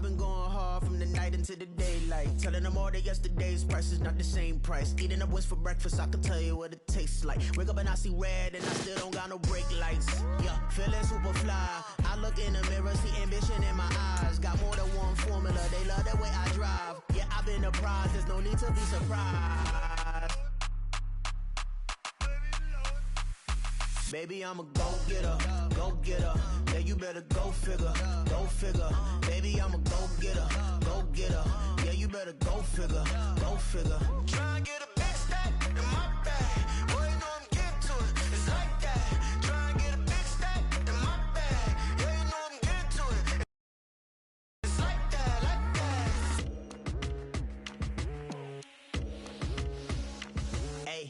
been going hard from the night into the daylight, telling them all that yesterday's price is not the same price. Eating up wings for breakfast, I can tell you what it tastes like. Wake up and I see red and I still don't got no brake lights. Yeah, feeling super fly. I look in the mirror, see ambition in my eyes. Got more than one formula, they love the way I drive. Yeah, I've been a prize, there's no need to be surprised. Baby, I'm a go-getter, go-getter. Yeah, you better go figure, go figure. Baby, I'm a go-getter, go-getter. Yeah, you better go figure, go figure. Try and get a big stack in my bag. Boy, you know I'm getting to it, it's like that. Try and get a big stack in my bag. Yeah, you know I'm getting to it, it's like that, like that. Hey,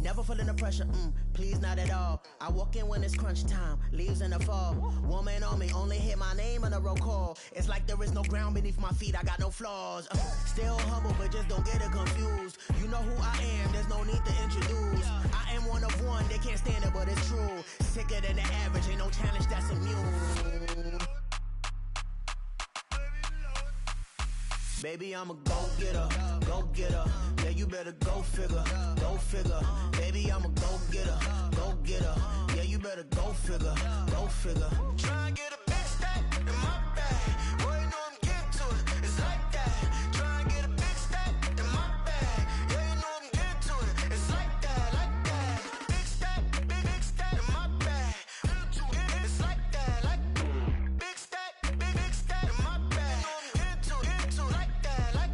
never feeling the pressure, please not at all. I walk in when it's crunch time, leaves in the fall. Woman on me, only hit my name on a roll call. It's like there is no ground beneath my feet, I got no flaws. Still humble, but just don't get it confused. You know who I am, there's no need to introduce. I am one of one, they can't stand it, but it's true. Sicker than the average, ain't no challenge that's immune. Baby, I'm a go-getter, go-getter. Yeah, you better go figure, go figure. Baby, I'm a go-getter, go-getter. Yeah, you better go figure, go figure. Try and get a big stack in my bag. Boy, you know I'm getting to it, it's like that. Try and get a big stack in my bag. Yeah, you know I'm getting to it, it's like that, like that. Big stack in my bag. It's like that, like big stack in my bag. You know I'm getting to it, like that, like.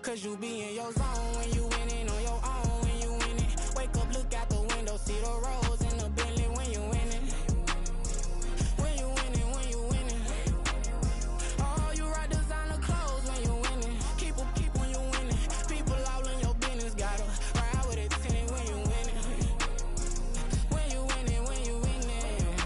Cause you be in your zone when you winning on your own when you winning. Wake up, look out the window, see the rose in the Bentley when you winning. When you winning, when you winning. Oh, you rock designer clothes when you winning. Keep when you winning. People all in your business, gotta ride with it 10 when you winning. When you winning, when you winning.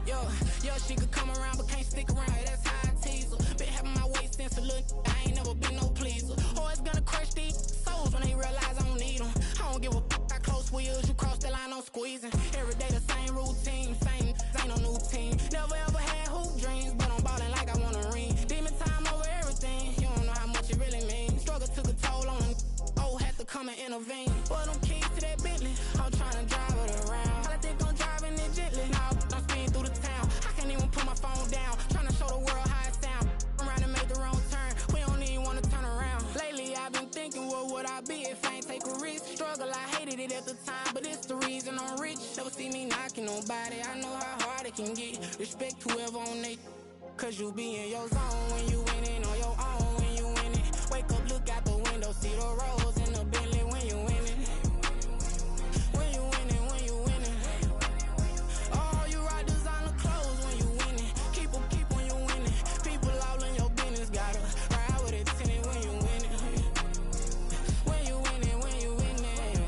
Yo, she could come around but can't stick around, that's how I tease her. Been having my waist since a little, I ain't never been no pleaser. Always gonna crush these souls when they realize I don't need them. I don't give a f***, I close wheels, you cross the line, I'm squeezing. Every day the same routine, same, ain't no new team. Never ever had hoop dreams, but I'm ballin' like I want a ring. Demon time over everything, you don't know how much it really means. Struggle took a toll on them, oh, had to come and intervene. But them keys to that Bentley, I'm tryna drive it around. I think I'm driving it gently, now I'm speeding through the town. I can't even put my phone down, tryna show the world how it sound. I'm around and make the wrong turn, we don't even wanna turn around. Lately I've been thinking, what would I be if I ain't take a risk? Struggle, I hated it at the time, but it's the reason I'm rich. Never see me knocking nobody, I know how hard it can get. Respect whoever on they, cause you be in your zone when you winning on your own when you winning. Wake up, look out the window, see the rose in the Bentley when you winning. When you winning, when you winning. Oh, you rock designer clothes when you winning. Keep when you winning. People all in your business, gotta ride with it 10 when you winning. When you winning, when you winning.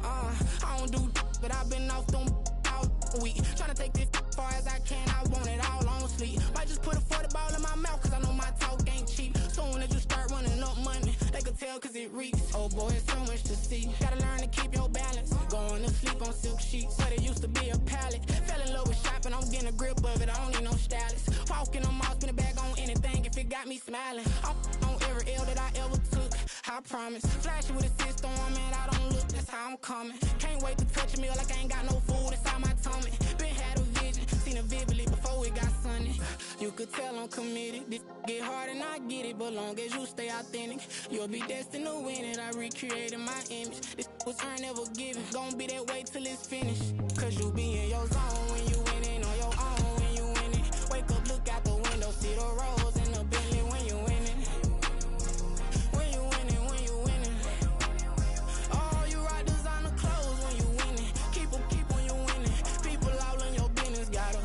I don't do but I've been off them all week. Tryna take this far as I can, I want it all on sleep. Might just put a 40 ball in my mouth, cause I know my talk ain't cheap. Soon as you start running up money, they could tell cause it reeks. Oh boy, it's so much to see. Gotta learn to keep your balance. Going to sleep on silk sheets, but it used to be a pallet. Fell in love with shopping, I'm getting a grip of it, I don't need no stylist. Walking on mall, spin a bag on anything if it got me smiling. I'm on every L that I ever took, I promise. Flashing with a system, man, I don't look, that's how I'm coming. Can't wait to touch a meal like I ain't got no food inside my tummy. Been had a vision, seen it vividly before it got sunny. You could tell I'm committed, this get hard and I get it, but long as you stay authentic, you'll be destined to win it. I recreated my image, this was earned, never given. Gonna be that way till it's finished, cause you be in your zone when you winning on your own when you winning. Wake up, look out the window, see the rose in the Bentley when you winning. When you winning, when you winning. Oh, you rock designer clothes when you winning. Keep when you winning. People all in your business, gotta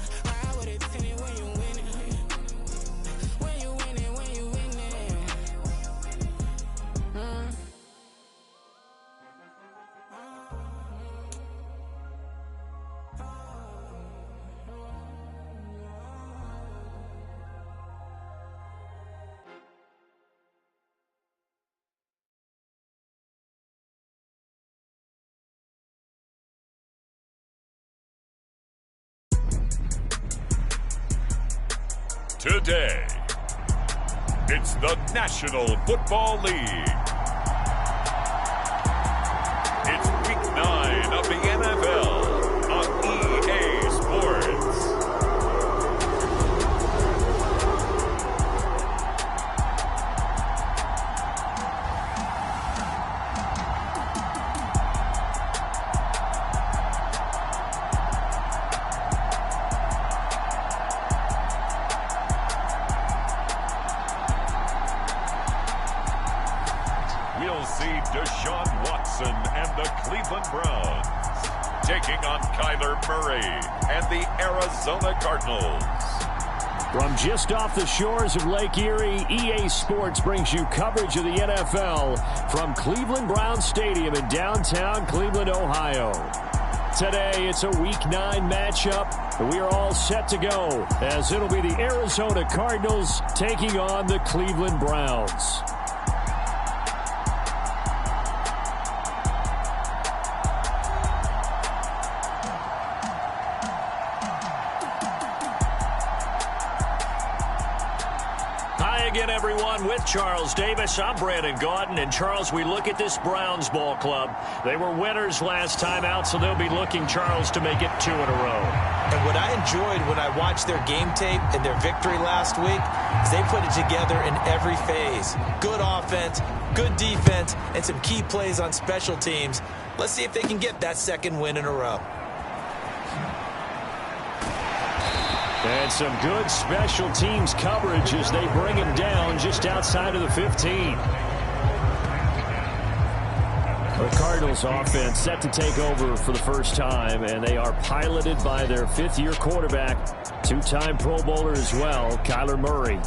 Today, it's the National Football League. It's Week 9 of the NFL on EA Sports. We'll see Deshaun Watson and the Cleveland Browns taking on Kyler Murray and the Arizona Cardinals. From just off the shores of Lake Erie, EA Sports brings you coverage of the NFL from Cleveland Browns Stadium in downtown Cleveland, Ohio. Today, it's a Week 9 matchup. We are all set to go, as it'll be the Arizona Cardinals taking on the Cleveland Browns. Again, everyone, with Charles Davis. I'm Brandon Gaudin. And, Charles, we look at this Browns ball club. They were winners last time out, so they'll be looking, Charles, to make it 2 in a row. And what I enjoyed when I watched their game tape and their victory last week is they put it together in every phase. Good offense, good defense, and some key plays on special teams. Let's see if they can get that second win in a row. And some good special teams coverage as they bring him down just outside of the 15. The Cardinals offense set to take over for the first time, and they are piloted by their fifth-year quarterback, two-time Pro Bowler as well, Kyler Murray.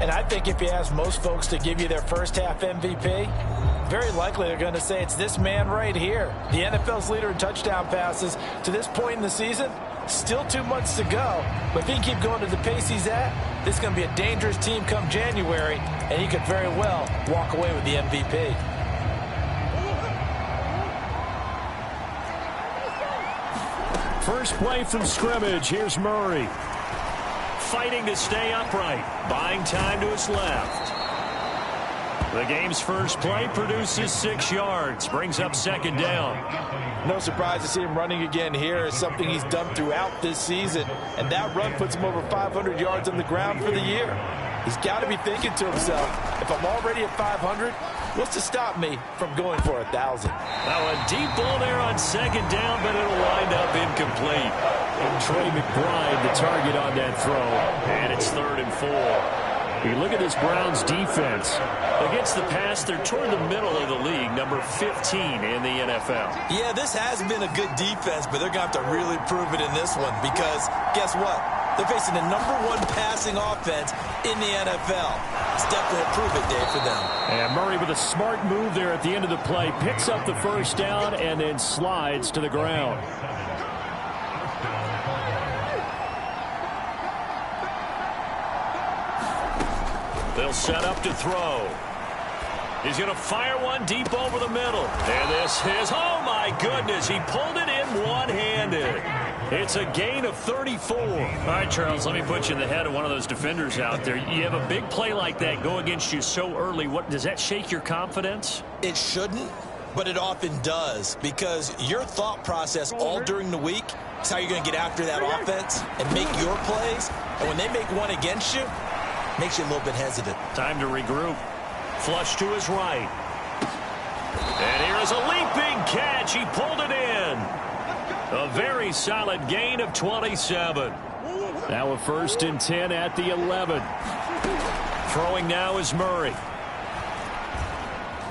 And I think if you ask most folks to give you their first-half MVP, very likely they're going to say it's this man right here. The NFL's leader in touchdown passes to this point in the season. Still 2 months to go, but if he can keep going to the pace he's at, this is going to be a dangerous team come January, and he could very well walk away with the MVP. First play from scrimmage. Here's Murray. Fighting to stay upright. Buying time to his left. The game's first play produces 6 yards. Brings up second down. No surprise to see him running again here. It's something he's done throughout this season. And that run puts him over 500 yards on the ground for the year. He's got to be thinking to himself, if I'm already at 500, what's to stop me from going for 1,000? Now a deep ball there on second down, but it'll wind up incomplete. And Trey McBride, the target on that throw. And it's 3rd and 4. You look at this Browns defense. Against the pass, they're toward the middle of the league, number 15 in the NFL. Yeah, this has been a good defense, but they're going to have to really prove it in this one because guess what? They're facing the #1 passing offense in the NFL. It's definitely a prove-it day for them. And Murray with a smart move there at the end of the play. Picks up the first down and then slides to the ground. They'll set up to throw. He's going to fire one deep over the middle. And this is, oh my goodness, he pulled it in one-handed. It's a gain of 34. All right, Charles, let me put you in the head of one of those defenders out there. You have a big play like that go against you so early. What does that shake your confidence? It shouldn't, but it often does because your thought process all during the week is how you're going to get after that offense and make your plays. And when they make one against you, makes you a little bit hesitant. Time to regroup. Flush to his right. And here is a leaping catch. He pulled it in. A very solid gain of 27. Now a 1st and 10 at the 11. Throwing now is Murray.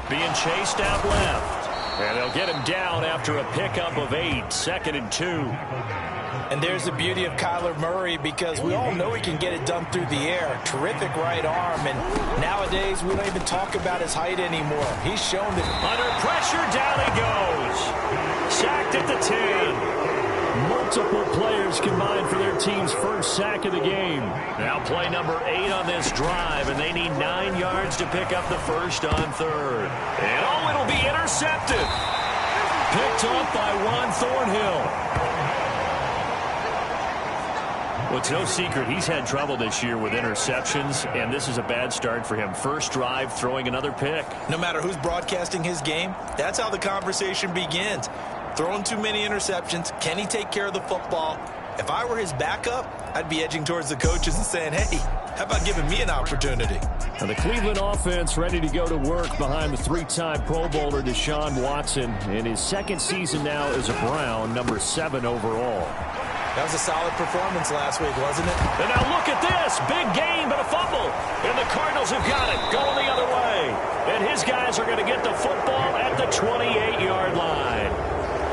Being chased out left. And they'll get him down after a pickup of 8. 2nd and 2. And there's the beauty of Kyler Murray because we all know he can get it done through the air. Terrific right arm. And nowadays, we don't even talk about his height anymore. He's shown that. Under pressure, down he goes. Sacked at the 10. Multiple players combined for their team's first sack of the game. Now play number 8 on this drive, and they need 9 yards to pick up the first on 3rd. And oh, it'll be intercepted. Picked off by Juan Thornhill. Well, it's no secret he's had trouble this year with interceptions, and this is a bad start for him. First drive, throwing another pick. No matter who's broadcasting his game, that's how the conversation begins. Throwing too many interceptions. Can he take care of the football? If I were his backup, I'd be edging towards the coaches and saying, hey, how about giving me an opportunity? Now the Cleveland offense ready to go to work behind the three-time Pro Bowler Deshaun Watson in his second season now as a Brown, number 7 overall. That was a solid performance last week, wasn't it? And now look at this. Big game, but a fumble. And the Cardinals have got it, going the other way. And his guys are going to get the football at the 28-yard line.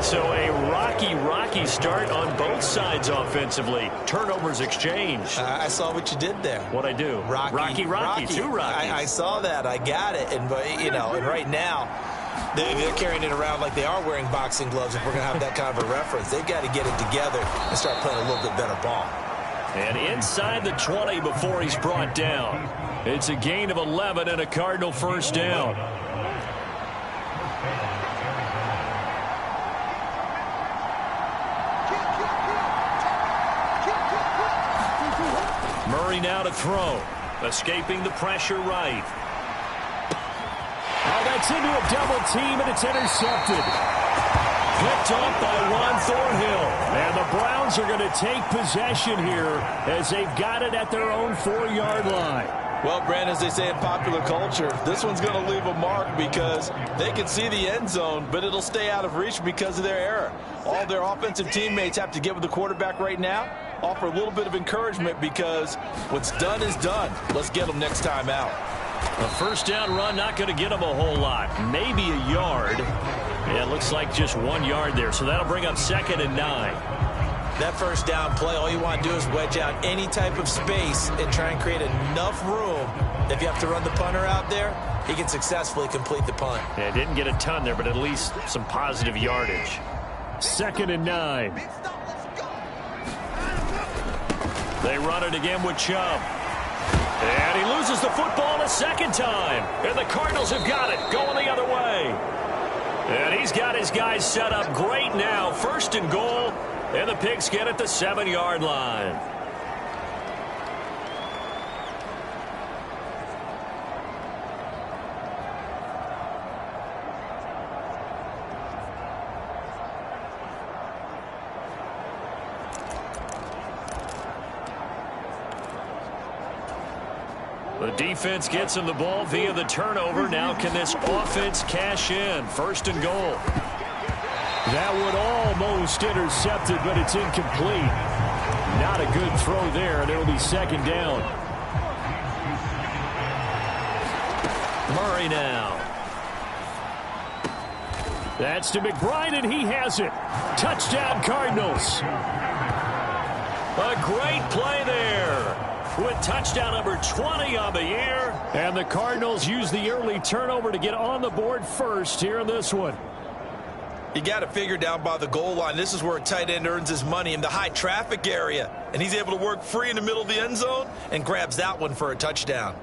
So a rocky start on both sides offensively. Turnovers exchanged. I saw what you did there. What'd I do? Rocky. Two Rockies. I saw that. I got it. And, and right now, they're carrying it around like they are wearing boxing gloves. If we're going to have that kind of a reference, they've got to get it together and start playing a little bit better ball. And inside the 20 before he's brought down. It's a gain of 11 and a Cardinal first down. Murray now to throw. Escaping the pressure right. Oh, that's into a double team, and it's intercepted. Picked off by Juan Thornhill. And the Browns are going to take possession here as they've got it at their own 4-yard line. Well, Brandon, as they say in popular culture, this one's going to leave a mark because they can see the end zone, but it'll stay out of reach because of their error. All their offensive teammates have to get with the quarterback right now, offer a little bit of encouragement because what's done is done. Let's get them next time out. A first down run, not going to get them a whole lot. Maybe a yard. Yeah, it looks like just 1 yard there, so that'll bring up 2nd and 9. That first down play, all you want to do is wedge out any type of space and try and create enough room. If you have to run the punter out there, he can successfully complete the punt. Yeah, didn't get a ton there, but at least some positive yardage. 2nd and 9. They run it again with Chubb. And he loses the football a second time. And the Cardinals have got it, going the other way. And he's got his guys set up great now. 1st and goal. And the Pigs get at the 7-yard line. The defense gets him the ball via the turnover. Now can this offense cash in? 1st and goal. That one almost intercepted, but it's incomplete. Not a good throw there, and it'll be 2nd down. Murray now. That's to McBride, and he has it. Touchdown, Cardinals. A great play there with touchdown number 20 on the year. And the Cardinals use the early turnover to get on the board first here in this one. You got to figure down by the goal line. This is where a tight end earns his money in the high traffic area. And he's able to work free in the middle of the end zone and grabs that one for a touchdown.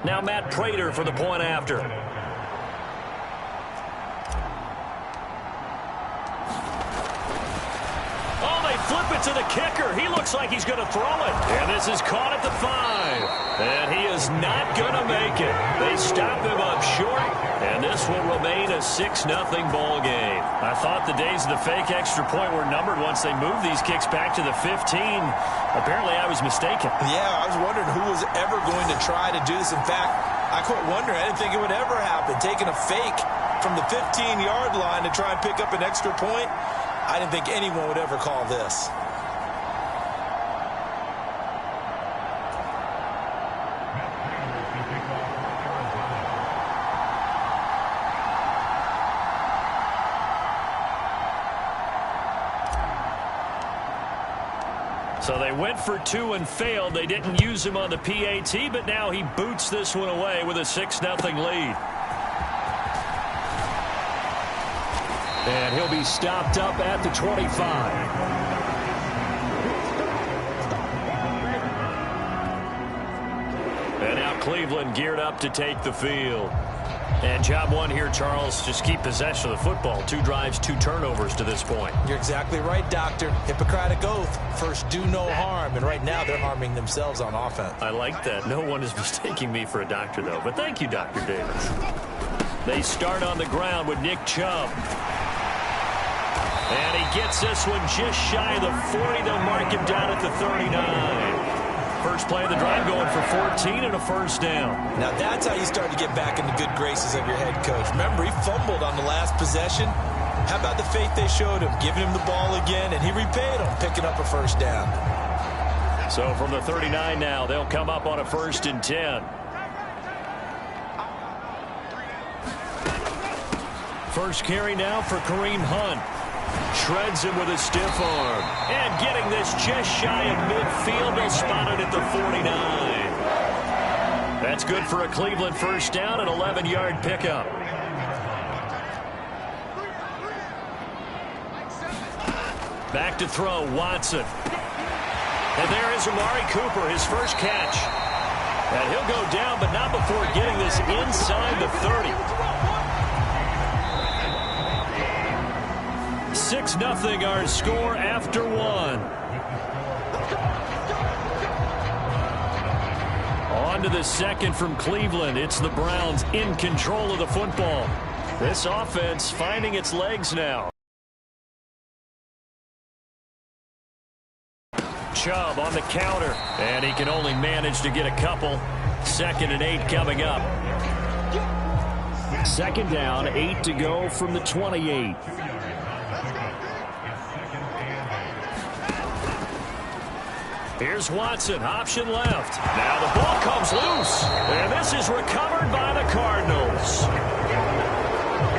Now Matt Prater for the point after. Oh, they flip it to the kicker. He looks like he's going to throw it. And this is caught at the 5. And he is not going to make it. They stop him up short. And this will remain a 6-0 ball game. I thought the days of the fake extra point were numbered once they moved these kicks back to the 15. Apparently, I was mistaken. Yeah, I was wondering who was ever going to try to do this. In fact, I quit wondering. I didn't think it would ever happen. Taking a fake from the 15-yard line to try and pick up an extra point, I didn't think anyone would ever call this. So they went for 2 and failed. They didn't use him on the PAT, but now he boots this one away with a 6-0 lead. And he'll be stopped up at the 25. And now Cleveland geared up to take the field. And job one here, Charles, just keep possession of the football. 2 drives, 2 turnovers to this point. You're exactly right, Doctor. Hippocratic oath. First, do no harm. And right now, they're harming themselves on offense. I like that. No one is mistaking me for a doctor, though. But thank you, Dr. Davis. They start on the ground with Nick Chubb. And he gets this one just shy of the 40. They'll mark him down at the 39. First play of the drive going for 14 and a first down. Now that's how you start to get back in the good graces of your head coach. Remember, he fumbled on the last possession. How about the faith they showed him, giving him the ball again, and he repaid him, picking up a first down. So from the 39 now, they'll come up on a 1st and 10. First carry now for Kareem Hunt. Shreds him with a stiff arm. And getting this just shy of midfield. They'll spot it at the 49. That's good for a Cleveland first down, an 11-yard pickup. Back to throw, Watson. And there is Amari Cooper, his first catch. And he'll go down, but not before getting this inside the 30. 6-0 our score after 1. On to the second from Cleveland. It's the Browns in control of the football. This offense finding its legs now. Chubb on the counter, and he can only manage to get a couple. 2nd and 8 coming up. 2nd down, 8 to go from the 28. Here's Watson, option left. Now the ball comes loose, and this is recovered by the Cardinals.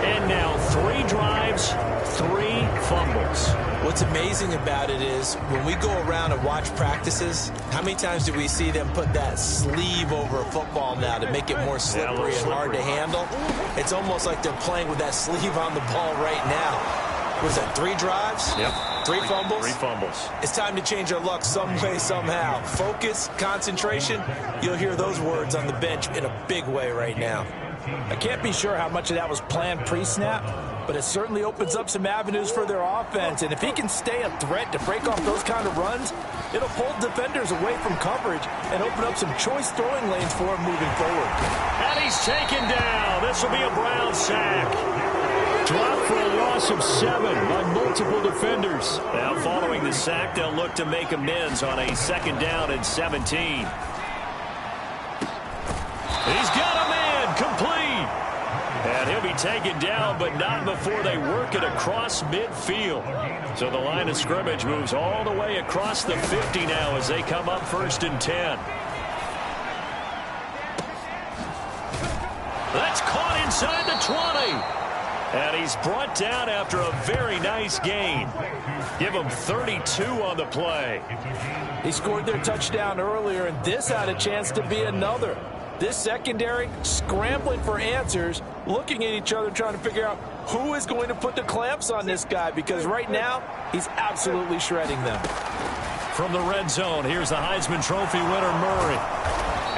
And now 3 drives, 3 fumbles. What's amazing about it is when we go around and watch practices, how many times do we see them put that sleeve over a football now to make it more slippery and hard to handle? It's almost like they're playing with that sleeve on the ball right now. Was that 3 drives? Yep. 3 fumbles? 3 fumbles. It's time to change our luck some way, somehow. Focus, concentration, you'll hear those words on the bench in a big way right now. I can't be sure how much of that was planned pre-snap, but it certainly opens up some avenues for their offense. And if he can stay a threat to break off those kind of runs, it'll pull defenders away from coverage and open up some choice throwing lanes for him moving forward. And he's taken down. This will be a Brown sack. Dropped for a loss of 7 by multiple defenders. Now following the sack, they'll look to make amends on a 2nd down and 17. He's got a man complete. And he'll be taken down, but not before they work it across midfield. So the line of scrimmage moves all the way across the 50 now as they come up 1st and 10. That's caught inside the 20. And he's brought down after a very nice gain. Give him 32 on the play. He scored their touchdown earlier, and this had a chance to be another. This secondary scrambling for answers, looking at each other, trying to figure out who is going to put the clamps on this guy, because right now he's absolutely shredding them. From the red zone, here's the Heisman Trophy winner, Murray.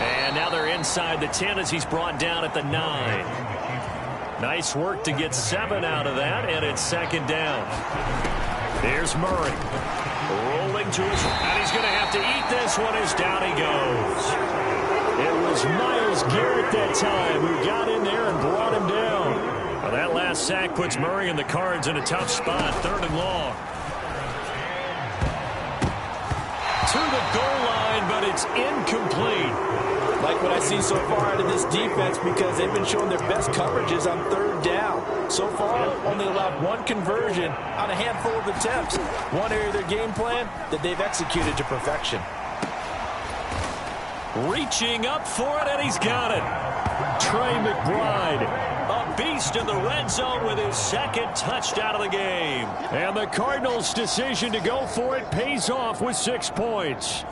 And now they're inside the 10 as he's brought down at the 9. Nice work to get 7 out of that, and it's 2nd down. Here's Murray. Rolling to his right, and he's going to have to eat this one as down he goes. It was Myles Garrett that time who got in there and brought him down. Well, that last sack puts Murray and the Cards in a tough spot, 3rd and long. To the goal line, but it's incomplete. Like what I see so far out of this defense, because they've been showing their best coverages on 3rd down. So far, only allowed 1 conversion on a handful of attempts. One area of their game plan that they've executed to perfection. Reaching up for it, and he's got it. Trey McBride, a beast in the red zone with his 2nd touchdown of the game. And the Cardinals' decision to go for it pays off with 6 points.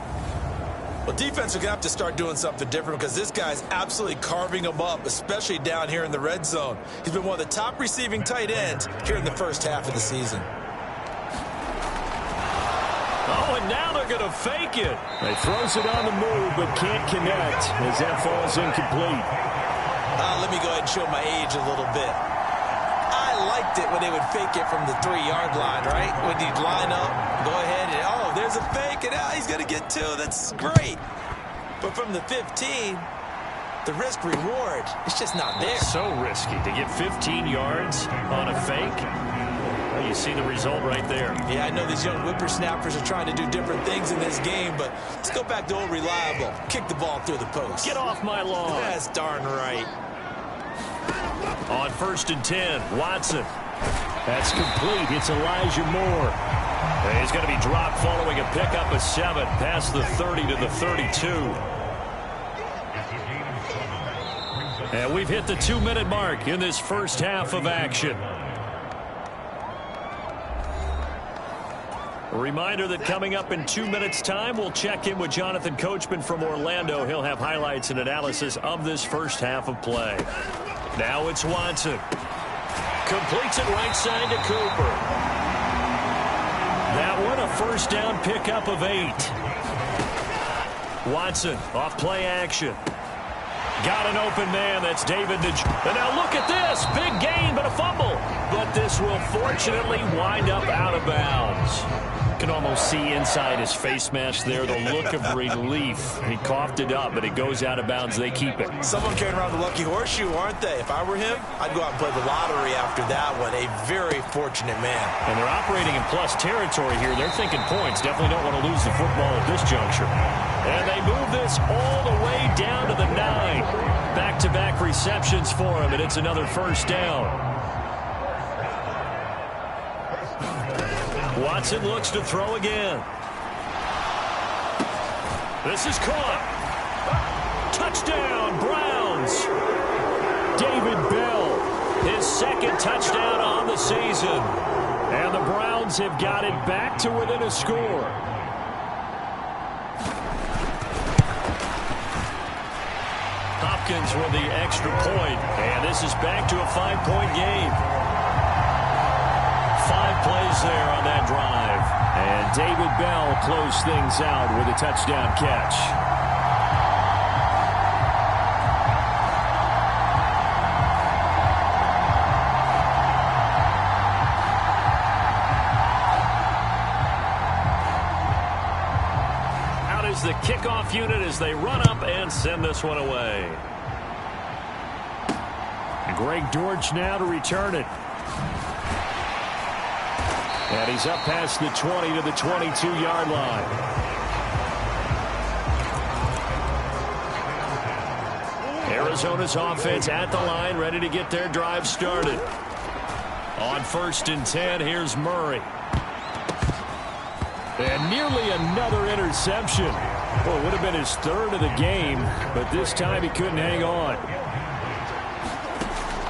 Well, defense are going to have to start doing something different, because this guy's absolutely carving them up, especially down here in the red zone. He's been one of the top receiving tight ends here in the first half of the season. Oh, and now they're going to fake it. They throws it on the move, but can't connect as that falls incomplete. Let me go ahead and show my age a little bit. I liked it when they would fake it from the 3-yard line, right? When you'd line up, go ahead and, oh, there's a fake, and he's going to get 2. That's great. But from the 15, the risk-reward, it's just not there. So risky to get 15 yards on a fake. Well, you see the result right there. Yeah, I know these young whippersnappers are trying to do different things in this game, but let's go back to old reliable. Kick the ball through the post. Get off my lawn. That's darn right. On 1st and 10, Watson. That's complete. It's Elijah Moore. And he's going to be dropped following a pickup of 7 past the 30 to the 32. And we've hit the 2-minute mark in this first half of action. A reminder that coming up in 2 minutes' time, we'll check in with Jonathan Coachman from Orlando. He'll have highlights and analysis of this first half of play. Now it's Watson. Completes it right side to Cooper. That one a first down pickup of 8. Watson off play action. Got an open man. That's David And now look at this. Big gain, but a fumble. But this will fortunately wind up out of bounds. You can almost see inside his face mask there the look of relief. He coughed it up, but it goes out of bounds. They keep it. Someone carrying around the lucky horseshoe, aren't they? If I were him, I'd go out and play the lottery after that one. A very fortunate man. And they're operating in plus territory here. They're thinking points. Definitely don't want to lose the football at this juncture. And they move this all the way down to the 9. Back-to-back receptions for him, and it's another first down. Watson looks to throw again. This is caught. Touchdown, Browns. David Bell, his second touchdown on the season. And the Browns have got it back to within a score. Hopkins with the extra point, and this is back to a 5-point game. 5 plays there on that drive. And David Bell closed things out with a touchdown catch. Out is the kickoff unit as they run up and send this one away. Greg Dortch now to return it. And he's up past the 20 to the 22-yard line. Arizona's offense at the line, ready to get their drive started. On 1st and 10, here's Murray. And nearly another interception. Well, it would have been his 3rd of the game, but this time he couldn't hang on.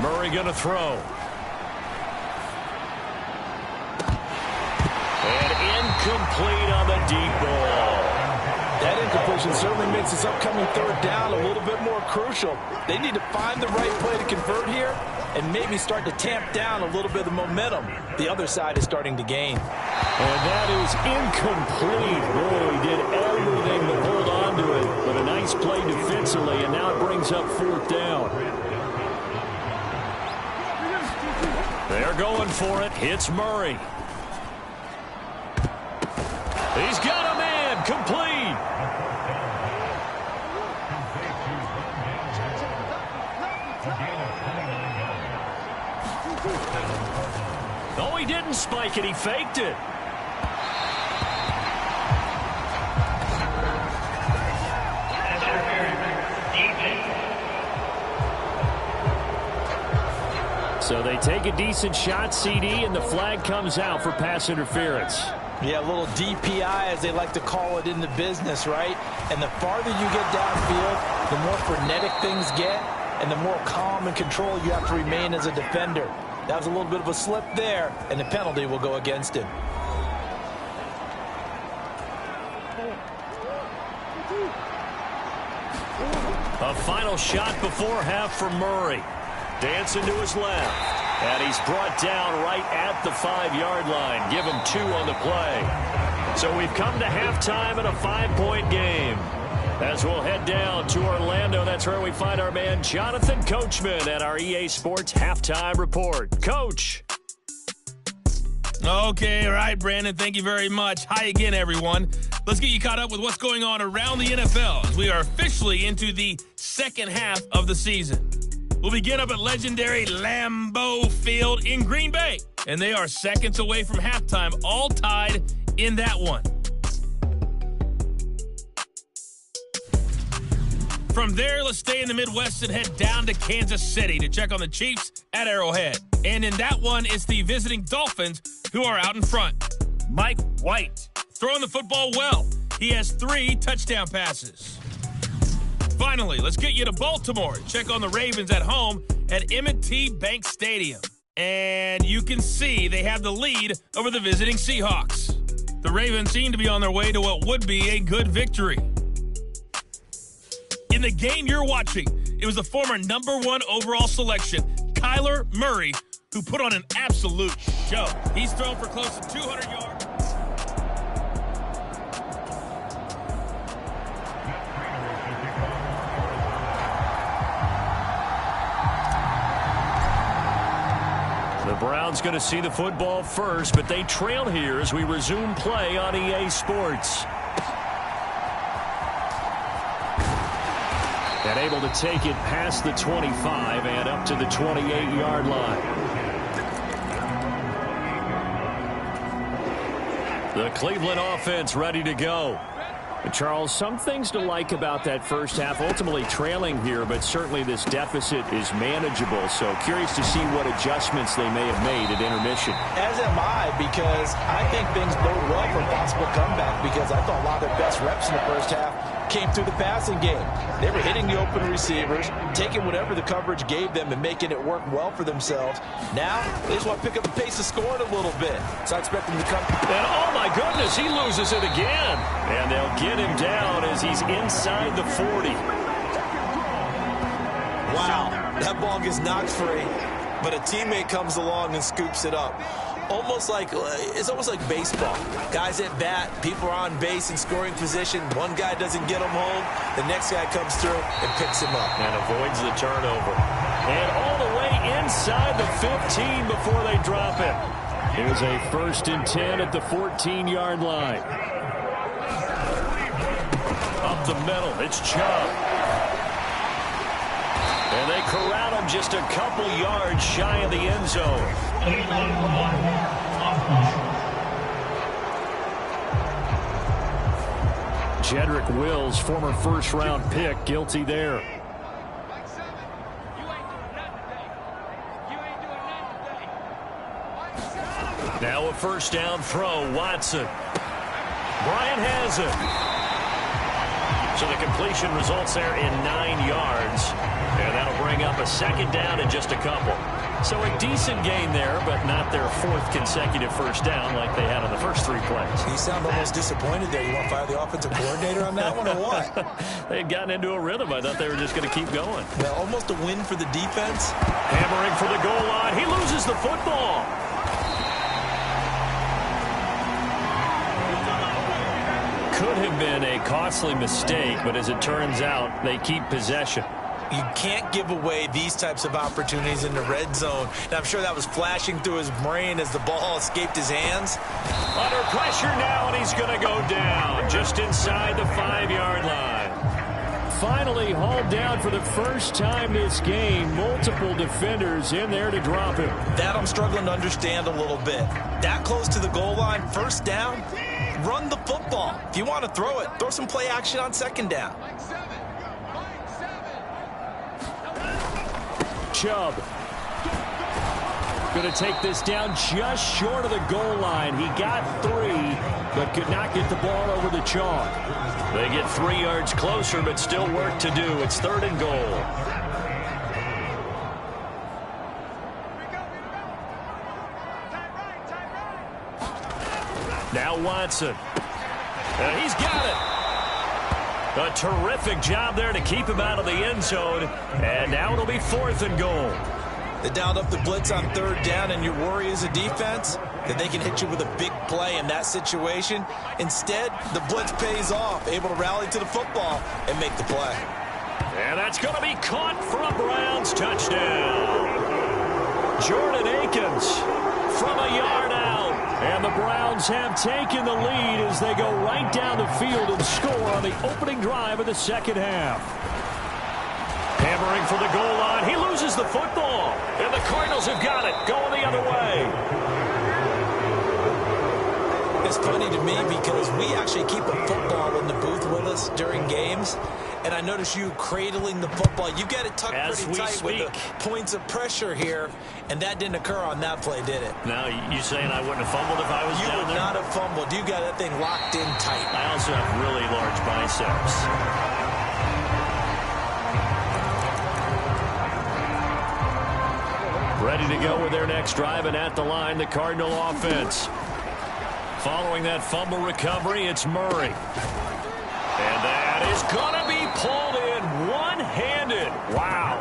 Murray going to throw. Complete on the deep ball. That incompletion certainly makes this upcoming 3rd down a little bit more crucial. They need to find the right play to convert here and maybe start to tamp down a little bit of the momentum the other side is starting to gain. And that is incomplete. Boy, he did everything to hold on to it, but a nice play defensively, and now it brings up 4th down. They're going for it. Hits Murray. He's got a man, complete. No, he didn't spike it, he faked it. So they take a decent shot, CD, and the flag comes out for pass interference. Yeah, a little DPI, as they like to call it in the business, right? And the farther you get downfield, the more frenetic things get, and the more calm and control you have to remain as a defender. That was a little bit of a slip there, and the penalty will go against him. A final shot before half for Murray. Dancing to his left. And he's brought down right at the 5-yard line. Give him 2 on the play. So we've come to halftime in a 5-point game. As we'll head down to Orlando, that's where we find our man Jonathan Coachman at our EA Sports Halftime Report. Coach. Okay, all right, Brandon, thank you very much. Hi again, everyone. Let's get you caught up with what's going on around the NFL as we are officially into the second half of the season. We'll begin up at legendary Lambeau Field in Green Bay, and they are seconds away from halftime, all tied in that one. From there, let's stay in the Midwest and head down to Kansas City to check on the Chiefs at Arrowhead. And in that one, it's the visiting Dolphins who are out in front. Mike White throwing the football well. He has 3 touchdown passes. Finally, let's get you to Baltimore. Check on the Ravens at home at M&T Bank Stadium. And you can see they have the lead over the visiting Seahawks. The Ravens seem to be on their way to what would be a good victory. In the game you're watching, it was the former #1 overall selection, Kyler Murray, who put on an absolute show. He's thrown for close to 200 yards. The Browns going to see the football first, but they trail here as we resume play on EA Sports. And able to take it past the 25 and up to the 28-yard line. The Cleveland offense ready to go. Charles, some things to like about that first half. Ultimately trailing here, but certainly this deficit is manageable. So curious to see what adjustments they may have made at intermission. As am I, because I think things bode well for a possible comeback, because I thought a lot of their best reps in the first half came through the passing game. They were hitting the open receivers, taking whatever the coverage gave them and making it work well for themselves. Now, they just want to pick up the pace of scoring a little bit. So I expect them to come. And oh my goodness, he loses it again. And they'll get him down as he's inside the 40. Wow, that ball gets knocked free, but a teammate comes along and scoops it up. It's almost like baseball. Guys at bat, people are on base in scoring position. One guy doesn't get him home. The next guy comes through and picks him up. And avoids the turnover. And all the way inside the 15 before they drop it. Here's a 1st and 10 at the 14-yard line. Up the middle, it's Chubb. And they corral him just a couple yards shy of the end zone. Jedrick Wills, former first-round pick, guilty there. Now a first down throw, Watson. Bryant has it. So the completion results there in 9 yards. And that'll bring up a 2nd down and just a couple. So a decent gain there, but not their 4th consecutive first down like they had on the first 3 plays. You sound almost disappointed there. You want to fire the offensive coordinator on that one or what? They had gotten into a rhythm. I thought they were just going to keep going. Well, almost a win for the defense. Hammering for the goal line. He loses the football. Could have been a costly mistake, but as it turns out, they keep possession. You can't give away these types of opportunities in the red zone. And I'm sure that was flashing through his brain as the ball escaped his hands. Under pressure now, and he's going to go down just inside the 5-yard line. Finally hauled down for the first time this game. Multiple defenders in there to drop him. That I'm struggling to understand a little bit. That close to the goal line, first down, run the football. If you want to throw it, throw some play action on 2nd down. Chubb going to take this down just short of the goal line. He got 3, but could not get the ball over the chalk. They get 3 yards closer, but still work to do. It's 3rd and goal. Now Watson. And he's got it. A terrific job there to keep him out of the end zone. And now it'll be 4th and goal. They dialed up the blitz on third down, and your worry as a defense that they can hit you with a big play in that situation. Instead, the blitz pays off, able to rally to the football and make the play. And that's going to be caught for a Browns touchdown. Jordan Akins from a yard out. And the Browns have taken the lead as they go right down the field and score on the opening drive of the second half. Hammering for the goal line. He loses the football. And the Cardinals have got it. Going the other way. It's funny to me because we actually keep a football in the booth with us during games. And I notice you cradling the football. You got it tucked pretty tight with the points of pressure here. And that didn't occur on that play, did it? Now, you saying I wouldn't have fumbled if I was down there? You would not have fumbled. You got that thing locked in tight. I also have really large biceps. Ready to go with their next drive, and at the line, the Cardinal offense. Following that fumble recovery, it's Murray. And that is going to be pulled in one-handed. Wow.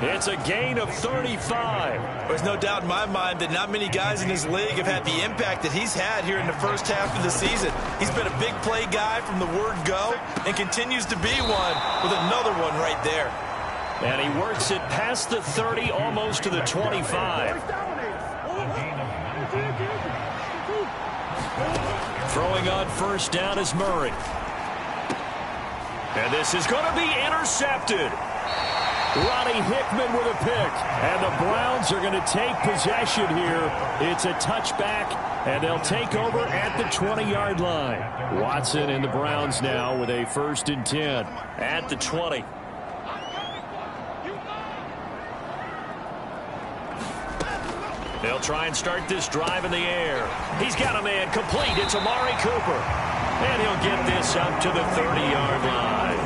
It's a gain of 35. There's no doubt in my mind that not many guys in this league have had the impact that he's had here in the first half of the season. He's been a big play guy from the word go and continues to be one with another one right there. And he works it past the 30, almost to the 25. Throwing on first down is Murray. And this is going to be intercepted. Ronnie Hickman with a pick. And the Browns are going to take possession here. It's a touchback, and they'll take over at the 20-yard line. Watson and the Browns now with a 1st and 10 at the 20. They'll try and start this drive in the air. He's got a man complete. It's Amari Cooper. And he'll get this up to the 30-yard line.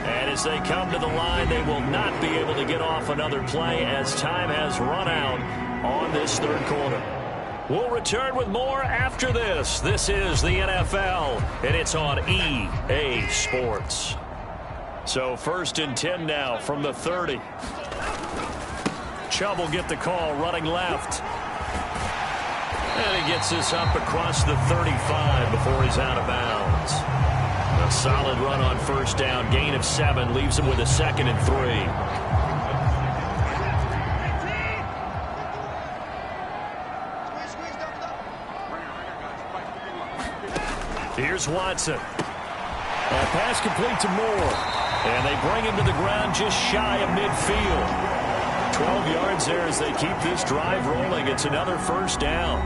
And as they come to the line, they will not be able to get off another play as time has run out on this third quarter. We'll return with more after this. This is the NFL, and it's on EA Sports. So 1st and 10 now from the 30. Chubb will get the call running left. And he gets this up across the 35 before he's out of bounds. A solid run on first down. Gain of 7 leaves him with a 2nd and 3. Here's Watson. A pass complete to Moore. And they bring him to the ground just shy of midfield. 12 yards there as they keep this drive rolling. It's another first down.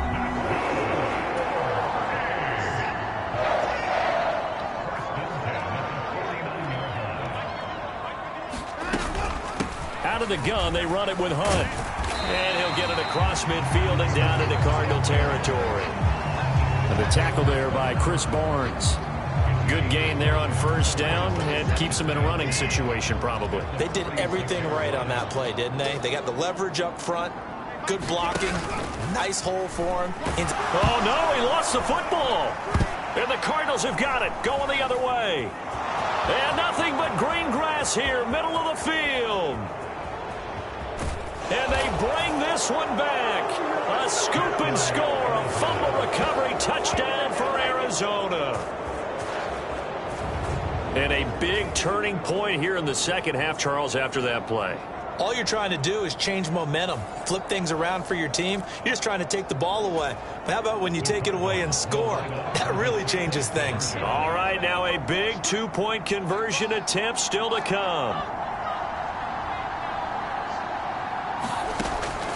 Out of the gun, they run it with Hunt. And he'll get it across midfield and down into Cardinal territory. And the tackle there by Chris Barnes. Good gain there on first down and keeps them in a running situation probably. They did everything right on that play, didn't they? They got the leverage up front, good blocking, nice hole for him. Oh, no, he lost the football. And the Cardinals have got it, going the other way. And nothing but green grass here, middle of the field. And they bring this one back. A scoop and score, a fumble recovery touchdown for Arizona. And a big turning point here in the second half, Charles, after that play. All you're trying to do is change momentum, flip things around for your team. You're just trying to take the ball away. How about when you take it away and score? That really changes things. All right, now a big two-point conversion attempt still to come.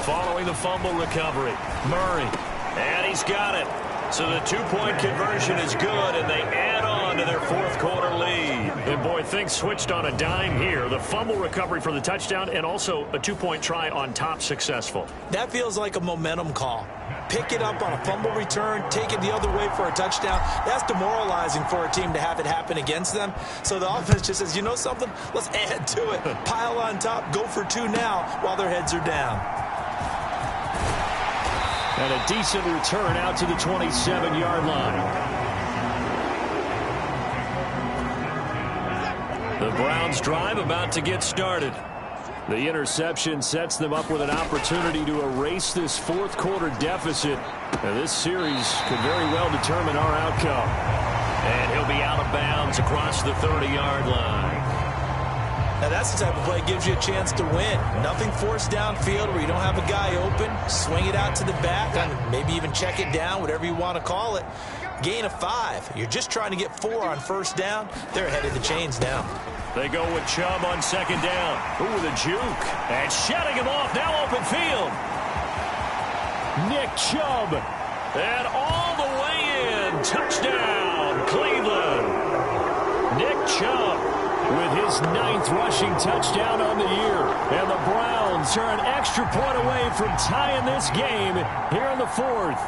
Following the fumble recovery, Murray. And he's got it. So the two-point conversion is good, and they add on to their fourth quarter lead. And, boy, things switched on a dime here. The fumble recovery for the touchdown and also a two-point try on top successful. That feels like a momentum call. Pick it up on a fumble return, take it the other way for a touchdown. That's demoralizing for a team to have it happen against them. So the offense just says, you know something? Let's add to it. Pile on top, go for 2 now while their heads are down. And a decent return out to the 27-yard line. The Browns drive about to get started. The interception sets them up with an opportunity to erase this fourth quarter deficit. Now, this series could very well determine our outcome. And he'll be out of bounds across the 30-yard line. Now that's the type of play that gives you a chance to win. Nothing forced downfield where you don't have a guy open. Swing it out to the back, and maybe even check it down, whatever you want to call it. Gain of 5. You're just trying to get 4 on first down. They're ahead of the chains now. They go with Chubb on second down. Ooh, the juke. And shutting him off. Now open field. Nick Chubb. And all the way in. Touchdown, Cleveland. Nick Chubb with his 9th rushing touchdown on the year. And the Browns are an extra point away from tying this game here in the 4th.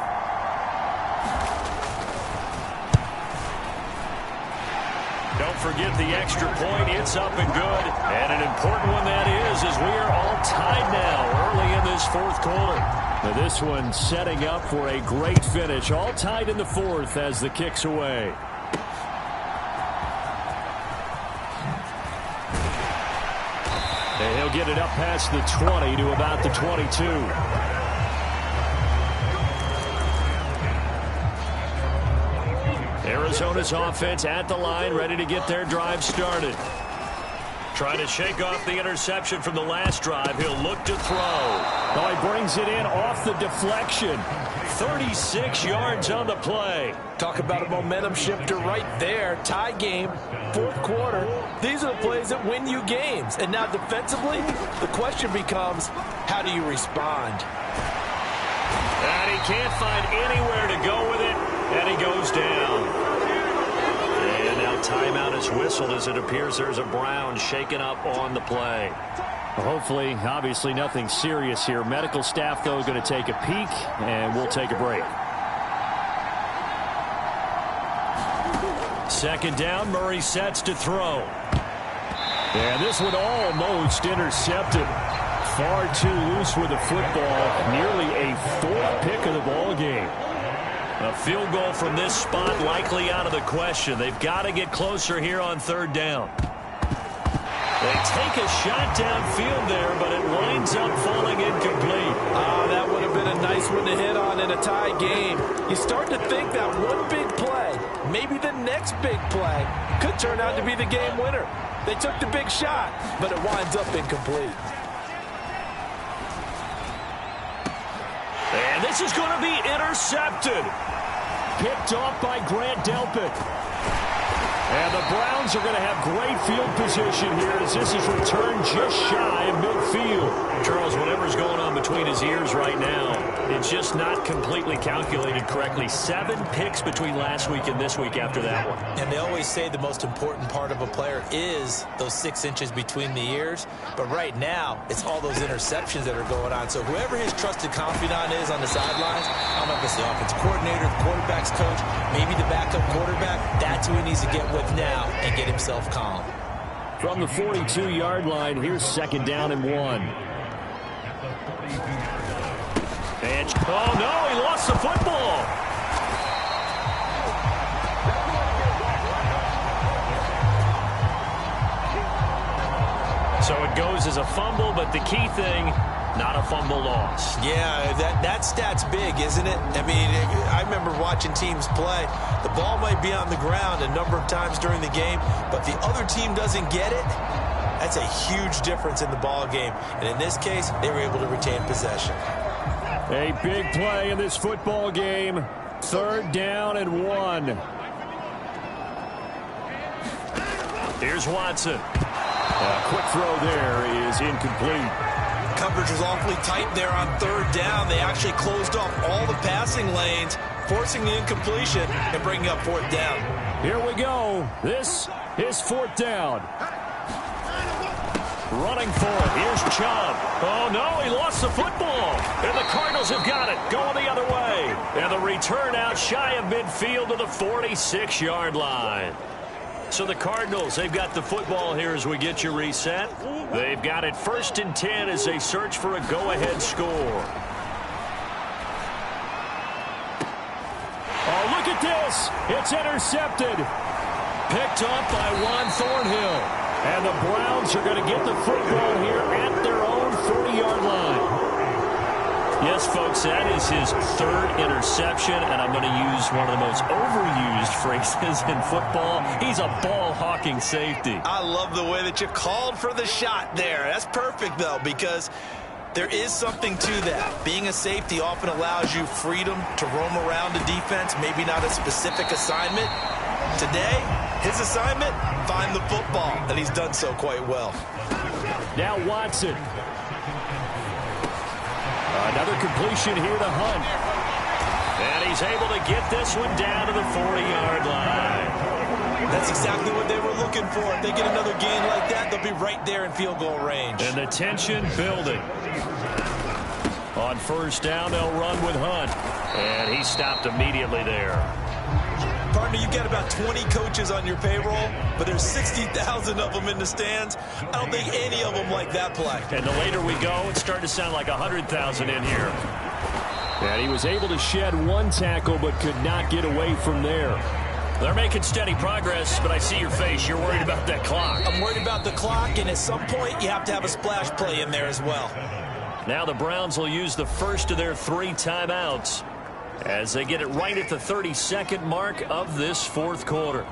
Don't forget the extra point. It's up and good. And an important one that is, as we are all tied now early in this 4th quarter. Now this one setting up for a great finish. All tied in the 4th as the kick's away. And he'll get it up past the 20 to about the 22. Arizona's offense at the line, ready to get their drive started. Trying to shake off the interception from the last drive. He'll look to throw. Oh, he brings it in off the deflection. 36 yards on the play. Talk about a momentum shifter right there. Tie game, 4th quarter. These are the plays that win you games. And now defensively, the question becomes, how do you respond? And he can't find anywhere to go with it. And he goes down. And now timeout is whistled as it appears there's a Brown shaken up on the play. Well, hopefully, obviously nothing serious here. Medical staff, though, going to take a peek, and we'll take a break. Second down, Murray sets to throw. And this one almost intercepted. Far too loose with the football. Nearly a 4th pick of the ball game. A field goal from this spot likely out of the question. They've got to get closer here on 3rd down. They take a shot downfield there, but it winds up falling incomplete. That would have been a nice one to hit on in a tie game. You start to think that one big play, maybe the next big play, could turn out to be the game winner. They took the big shot, but it winds up incomplete. And this is going to be intercepted. Picked off by Grant Delpit. And the Browns are going to have great field position here as this is returned just shy of midfield. Charles, whatever's going on between his ears right now, it's just not completely calculated correctly. 7 picks between last week and this week after that one. And they always say the most important part of a player is those 6 inches between the ears. But right now, it's all those interceptions that are going on. So whoever his trusted confidant is on the sidelines, I don't know if it's the offensive coordinator, the quarterback's coach, maybe the backup quarterback, that's who he needs to get with now and get himself calm. From the 42-yard line, here's 2nd down and 1. And, oh no, he lost the football. So it goes as a fumble, but the key thing, not a fumble loss. Yeah, that stat's big, isn't it? I mean, I remember watching teams play. The ball might be on the ground a number of times during the game, but the other team doesn't get it. That's a huge difference in the ball game. And in this case, they were able to retain possession. A big play in this football game. 3rd down and 1. Here's Watson. A quick throw there is incomplete. Coverage was awfully tight there on 3rd down. They actually closed off all the passing lanes, forcing the incompletion and bringing up 4th down. Here we go. This is 4th down. Running for it. Here's Chubb. Oh, no, he lost the football. And the Cardinals have got it. Going the other way. And the return out shy of midfield to the 46-yard line. So the Cardinals, they've got the football here as we get you reset. They've got it 1st and 10 as they search for a go-ahead score. Oh, look at this. It's intercepted. Picked up by Juan Thornhill. And the Browns are going to get the football here at their own 40-yard line. Yes, folks, that is his third interception, and I'm going to use one of the most overused phrases in football. He's a ball-hawking safety. I love the way that you called for the shot there. That's perfect, though, because there is something to that. Being a safety often allows you freedom to roam around the defense, maybe not a specific assignment. Today, his assignment, find the football, and he's done so quite well. Now Watson. Another completion here to Hunt. And he's able to get this one down to the 40-yard line. That's exactly what they were looking for. If they get another gain like that, they'll be right there in field goal range. And the tension building. On first down, they'll run with Hunt. And he stopped immediately there. Partner, you've got about 20 coaches on your payroll, but there's 60,000 of them in the stands. I don't think any of them like that play. And the later we go, it's starting to sound like 100,000 in here. And he was able to shed one tackle, but could not get away from there. They're making steady progress, but I see your face. You're worried about that clock. I'm worried about the clock, and at some point, you have to have a splash play in there as well. Now the Browns will use the first of their 3 timeouts as they get it right at the 32nd mark of this fourth quarter.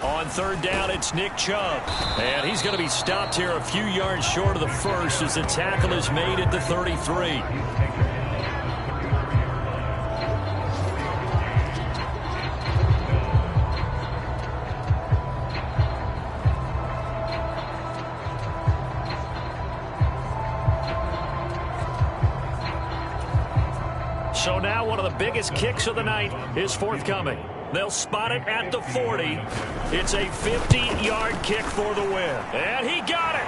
On third down, it's Nick Chubb. And he's going to be stopped here a few yards short of the first as the tackle is made at the 33. So now one of the biggest kicks of the night is forthcoming. They'll spot it at the 40. It's a 50-yard kick for the win. And he got it.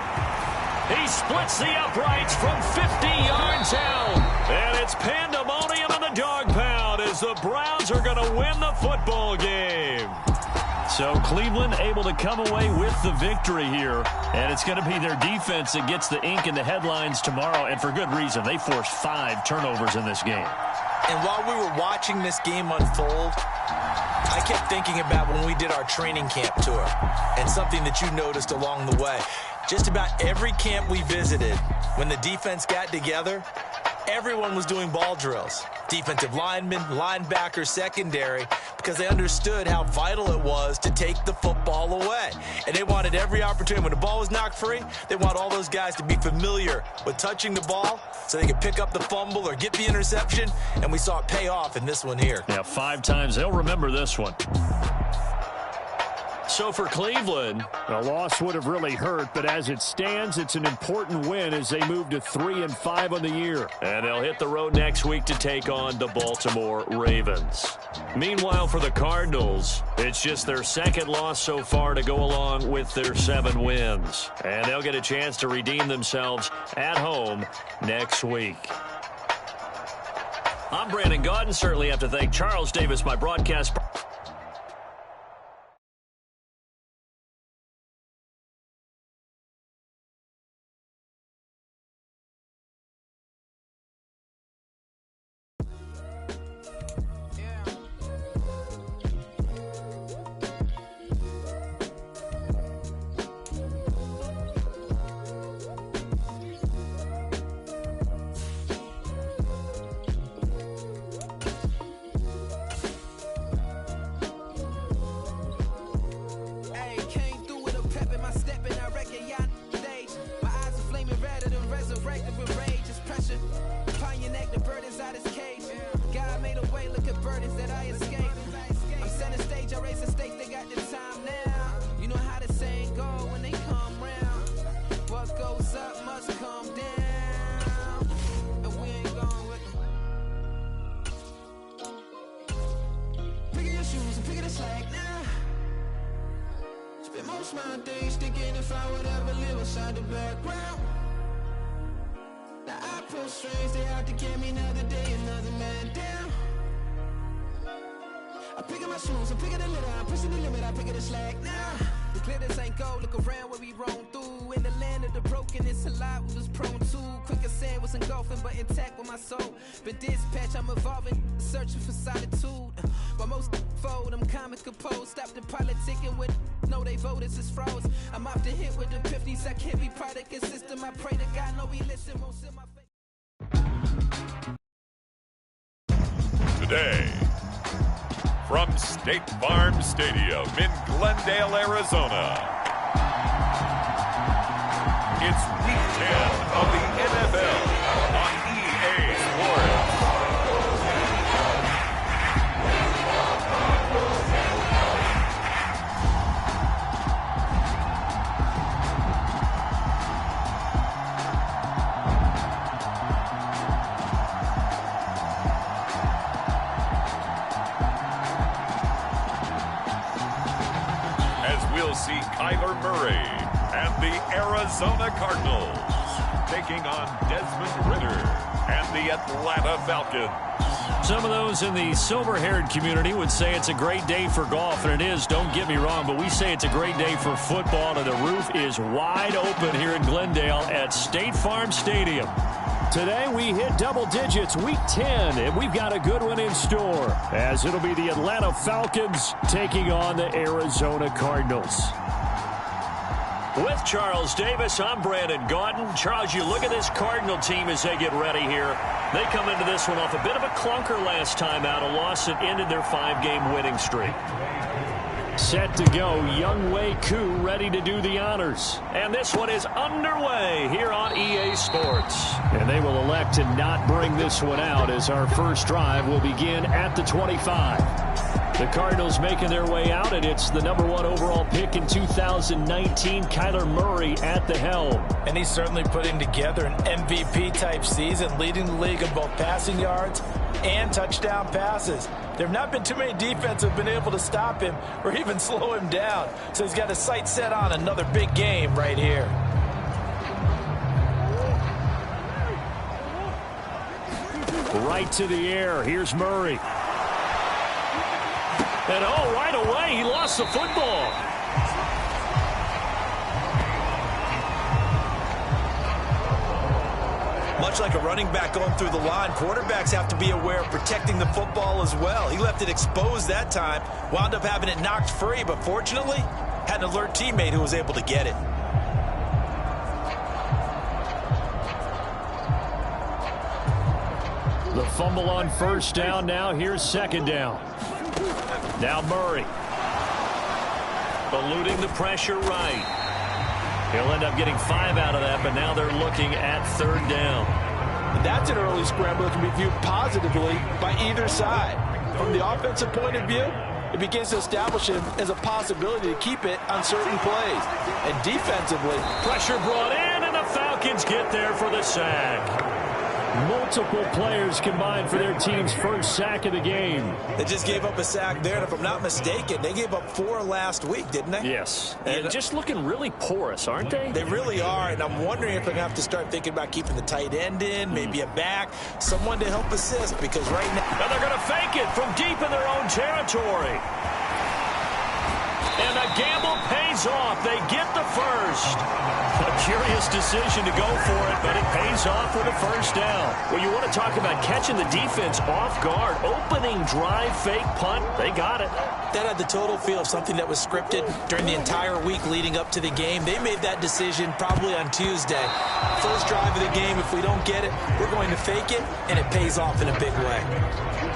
He splits the uprights from 50 yards out. And it's pandemonium in the dog pound as the Browns are going to win the football game. So Cleveland able to come away with the victory here. And it's going to be their defense that gets the ink in the headlines tomorrow. And for good reason. They forced 5 turnovers in this game. And while we were watching this game unfold, I kept thinking about when we did our training camp tour and something that you noticed along the way. Just about every camp we visited, when the defense got together, everyone was doing ball drills. Defensive linemen, linebackers, secondary, because they understood how vital it was to take the football away. And they wanted every opportunity. When the ball was knocked free, they want all those guys to be familiar with touching the ball so they could pick up the fumble or get the interception. And we saw it pay off in this one here. Yeah, 5 times. They'll remember this one. So for Cleveland, a loss would have really hurt, but as it stands, it's an important win as they move to 3-5 on the year. And they'll hit the road next week to take on the Baltimore Ravens. Meanwhile, for the Cardinals, it's just their second loss so far to go along with their 7 wins. And they'll get a chance to redeem themselves at home next week. I'm Brandon Gaudin. Certainly have to thank Charles Davis, my broadcast partner. Look around where we roam through in the the land of the broken, it's a lot we was prone to. Quicker sand was engulfing, but intact with my soul. Been dispatched, I'm evolving, searching for solitude. While most fold, I'm comic composed. Stop the politicking with no, they voters is froze. I'm off the hit with epiphanies, I can't be product and system. I pray to God, no, he listen, won't send my face. Today, from State Farm Stadium in Glendale, Arizona, it's Week 10 of the NFL on EA Sports. We'll see Kyler Murray and the Arizona Cardinals taking on Desmond Ridder and the Atlanta Falcons. Some of those in the silver-haired community would say it's a great day for golf, and it is, don't get me wrong, but we say it's a great day for football, and the roof is wide open here in Glendale at State Farm Stadium. Today we hit double digits, Week 10, and we've got a good one in store, as it'll be the Atlanta Falcons taking on the Arizona Cardinals. With Charles Davis, I'm Brandon Gaudin. Charles, you look at this Cardinal team as they get ready here. They come into this one off a bit of a clunker last time out, a loss that ended their 5-game winning streak. Set to go, Younghoe Koo ready to do the honors. And this one is underway here on EA Sports. And they will elect to not bring this one out as our first drive will begin at the 25. The Cardinals making their way out, and it's the number 1 overall pick in 2019, Kyler Murray at the helm. And he's certainly putting together an MVP-type season, leading the league in both passing yards and touchdown passes. There have not been too many defenses have been able to stop him or even slow him down. So he's got his sights set on another big game right here. Right to the air. Here's Murray. And right away, he lost the football. Much like a running back going through the line, quarterbacks have to be aware of protecting the football as well. He left it exposed that time, wound up having it knocked free, but fortunately, had an alert teammate who was able to get it. The fumble on first down. Now here's second down. Now Murray. Eluding the pressure right. He'll end up getting 5 out of that, but now they're looking at third down. That's an early scramble that can be viewed positively by either side. From the offensive point of view, it begins to establish him as a possibility to keep it on certain plays. And defensively, pressure brought in, and the Falcons get there for the sack. Multiple players combined for their team's first sack of the game. They just gave up a sack there, and if I'm not mistaken, they gave up 4 last week, didn't they? Yes. And just looking really porous, aren't they? They really are, and I'm wondering if they're going to have to start thinking about keeping the tight end in, maybe a back, someone to help assist, because right now... And they're going to fake it from deep in their own territory. And the gamble pays off. They get the first. A curious decision to go for it, but it pays off with a first down. Well, you want to talk about catching the defense off guard. Opening drive, fake punt. They got it. That had the total feel of something that was scripted during the entire week leading up to the game. They made that decision probably on Tuesday. First drive of the game, if we don't get it, we're going to fake it, and it pays off in a big way.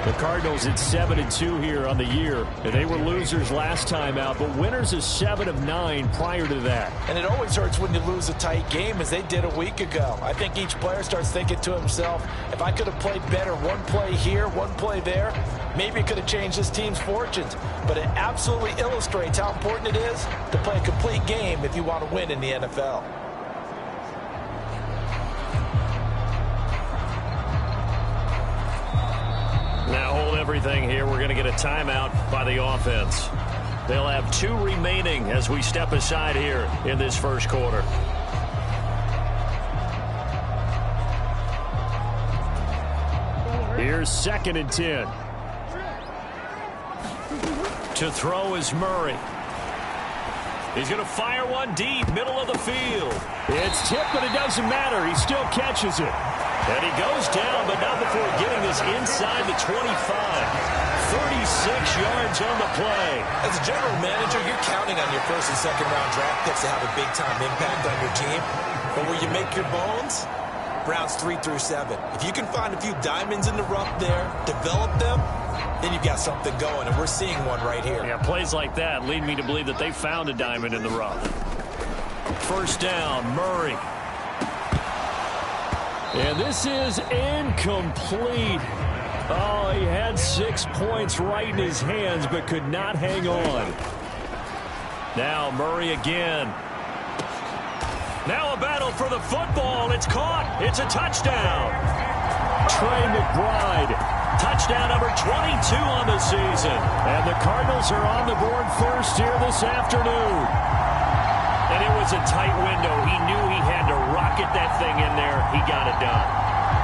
The Cardinals at 7-2 here on the year. And they were losers last time out, but winners of 7 of 9 prior to that. And it always hurts when you lose a tight game, as they did a week ago. I think each player starts thinking to himself, if I could have played better one play here, one play there, maybe it could have changed this team's fortunes. But it absolutely illustrates how important it is to play a complete game if you want to win in the NFL. Now hold everything here. We're going to get a timeout by the offense. They'll have 2 remaining as we step aside here in this first quarter. Here's 2nd and 10. To throw is Murray. He's going to fire one deep, middle of the field. It's tipped, but it doesn't matter. He still catches it. And he goes down, but not before getting this inside the 25. 36 yards on the play. As a general manager, you're counting on your first and second round draft picks to have a big-time impact on your team. But where you make your bones, rounds 3 through 7. If you can find a few diamonds in the rough there, develop them, then you've got something going, and we're seeing one right here. Yeah, plays like that lead me to believe that they found a diamond in the rough. First down, Murray. And this is incomplete. Oh, he had 6 points right in his hands, but could not hang on. Now Murray again. Now a battle for the football. It's caught. It's a touchdown. Trey McBride. Touchdown number 22 on the season. And the Cardinals are on the board first here this afternoon. And it was a tight window. He knew he had to rocket that thing in there. He got it done.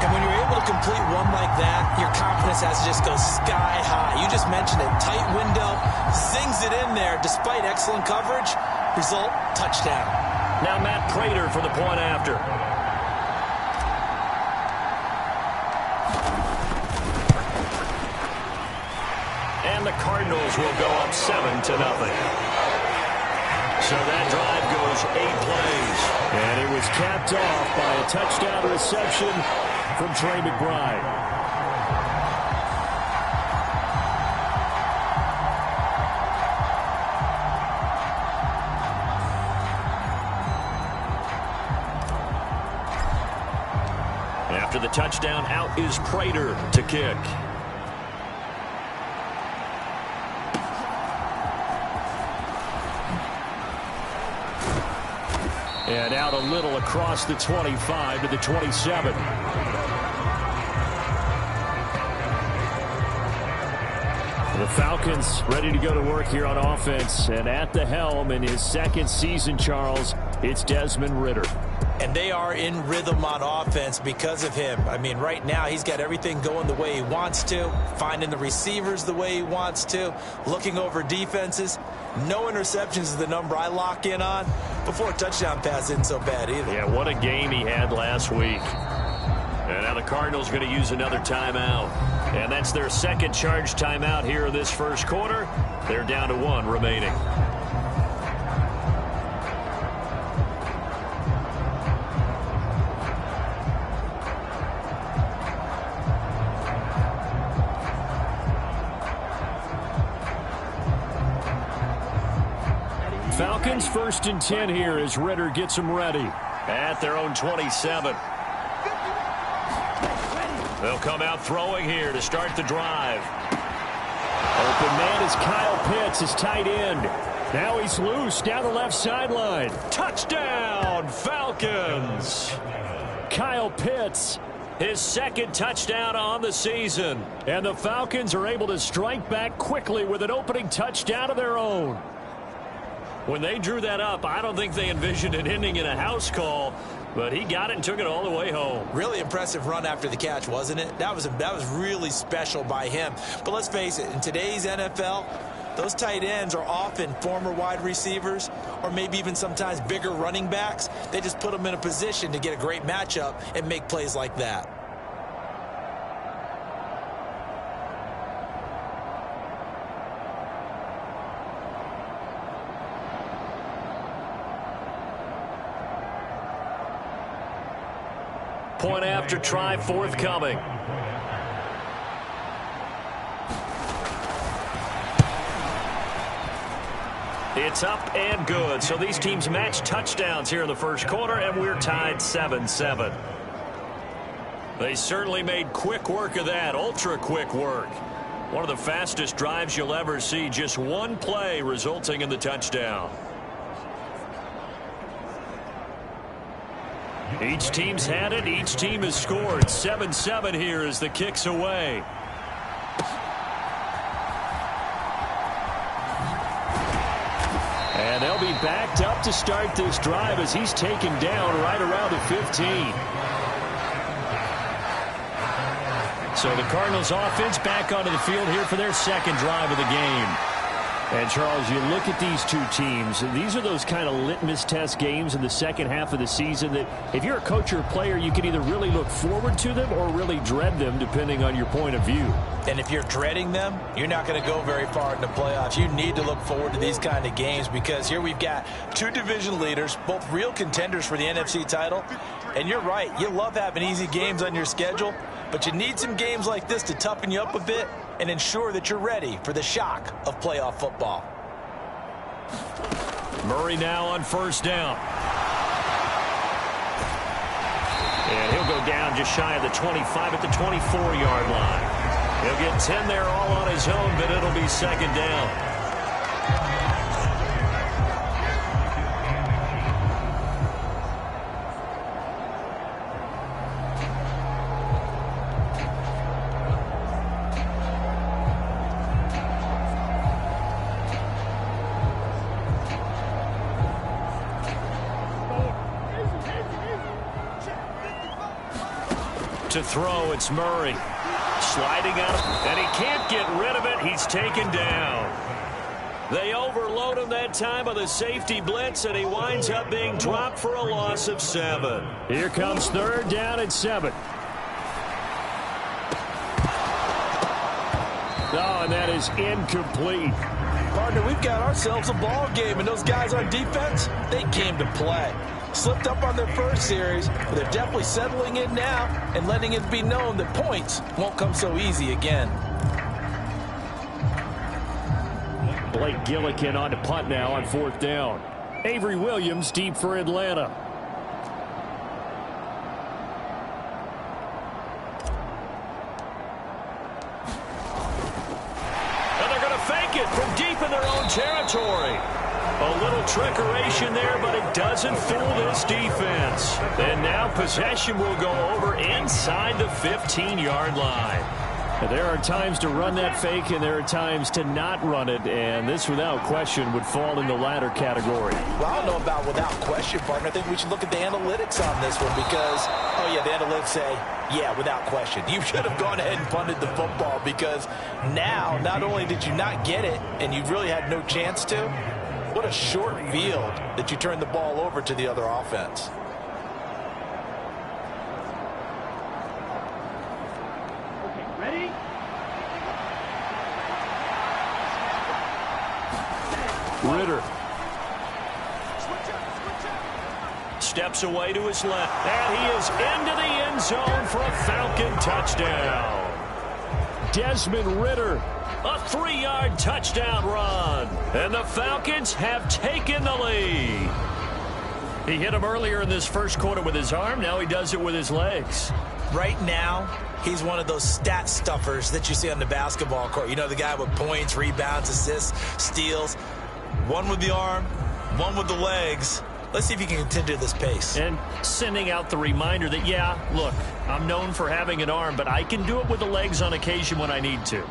And when you're able to complete one like that, your confidence has to just go sky high. You just mentioned it. Tight window, zings it in there despite excellent coverage. Result, touchdown. Now Matt Prater for the point after. And the Cardinals will go up 7-0. So that drive goes 8 plays. And it was capped off by a touchdown reception from Trey McBride. After the touchdown, out is Prater to kick. And out a little across the 25 to the 27. The Falcons ready to go to work here on offense. And at the helm in his second season, Charles, it's Desmond Ridder. And they are in rhythm on offense because of him. I mean, right now, he's got everything going the way he wants to, finding the receivers the way he wants to, looking over defenses. No interceptions is the number I lock in on. Before a touchdown pass isn't so bad either. Yeah, what a game he had last week. And now the Cardinals going to use another timeout. And that's their second charge timeout here in this first quarter. They're down to 1 remaining. Falcons 1st and 10 here as Ridder gets them ready. At their own 27. They'll come out throwing here to start the drive. Open man is Kyle Pitts, his tight end. Now he's loose down the left sideline. Touchdown, Falcons! Kyle Pitts, his second touchdown on the season. And the Falcons are able to strike back quickly with an opening touchdown of their own. When they drew that up, I don't think they envisioned it ending in a house call, but he got it and took it all the way home. Really impressive run after the catch, wasn't it? That was really special by him. But let's face it, in today's NFL, those tight ends are often former wide receivers or maybe even sometimes bigger running backs. They just put them in a position to get a great matchup and make plays like that. Point after try forthcoming. It's up and good. So these teams match touchdowns here in the first quarter, and we're tied 7-7. They certainly made quick work of that, ultra quick work. One of the fastest drives you'll ever see, just one play resulting in the touchdown. Each team's had it. Each team has scored. 7-7 here as the kick's away. And they'll be backed up to start this drive as he's taken down right around the 15. So the Cardinals offense back onto the field here for their second drive of the game. And, Charles, you look at these two teams, these are those kind of litmus test games in the second half of the season that if you're a coach or a player, you can either really look forward to them or really dread them, depending on your point of view. And if you're dreading them, you're not going to go very far in the playoffs. You need to look forward to these kind of games because here we've got two division leaders, both real contenders for the NFC title. And you're right, you love having easy games on your schedule, but you need some games like this to toughen you up a bit and ensure that you're ready for the shock of playoff football. Murray now on first down. And he'll go down just shy of the 25 at the 24-yard line. He'll get 10 there all on his own, but it'll be second down. To throw, it's Murray. Sliding out, and he can't get rid of it. He's taken down. They overload him that time with a safety blitz, and he winds up being dropped for a loss of 7. Here comes third down and 7. Oh, and that is incomplete. Partner, we've got ourselves a ball game, and those guys on defense, they came to play. Slipped up on their first series, but they're definitely settling in now and letting it be known that points won't come so easy again. Blake Gillikin on to punt now on fourth down. Avery Williams deep for Atlanta. And they're going to fake it from deep in their own territory. A little trickeration there, but it doesn't fool this defense. And now possession will go over inside the 15-yard line. There are times to run that fake, and there are times to not run it, and this, without question, would fall in the latter category. Well, I don't know about without question, partner. I think we should look at the analytics on this one because, oh, yeah, the analytics say, yeah, without question. You should have gone ahead and punted the football because now, not only did you not get it, and you really had no chance to, what a short field that you turned the ball over to the other offense. Ritter. Steps away to his left. And he is into the end zone for a Falcon touchdown. Desmond Ritter. A 3-yard touchdown run. And the Falcons have taken the lead. He hit him earlier in this first quarter with his arm. Now he does it with his legs. Right now, he's one of those stat stuffers that you see on the basketball court. You know, the guy with points, rebounds, assists, steals. One with the arm, one with the legs. Let's see if he can continue this pace. And sending out the reminder that, yeah, look, I'm known for having an arm, but I can do it with the legs on occasion when I need to.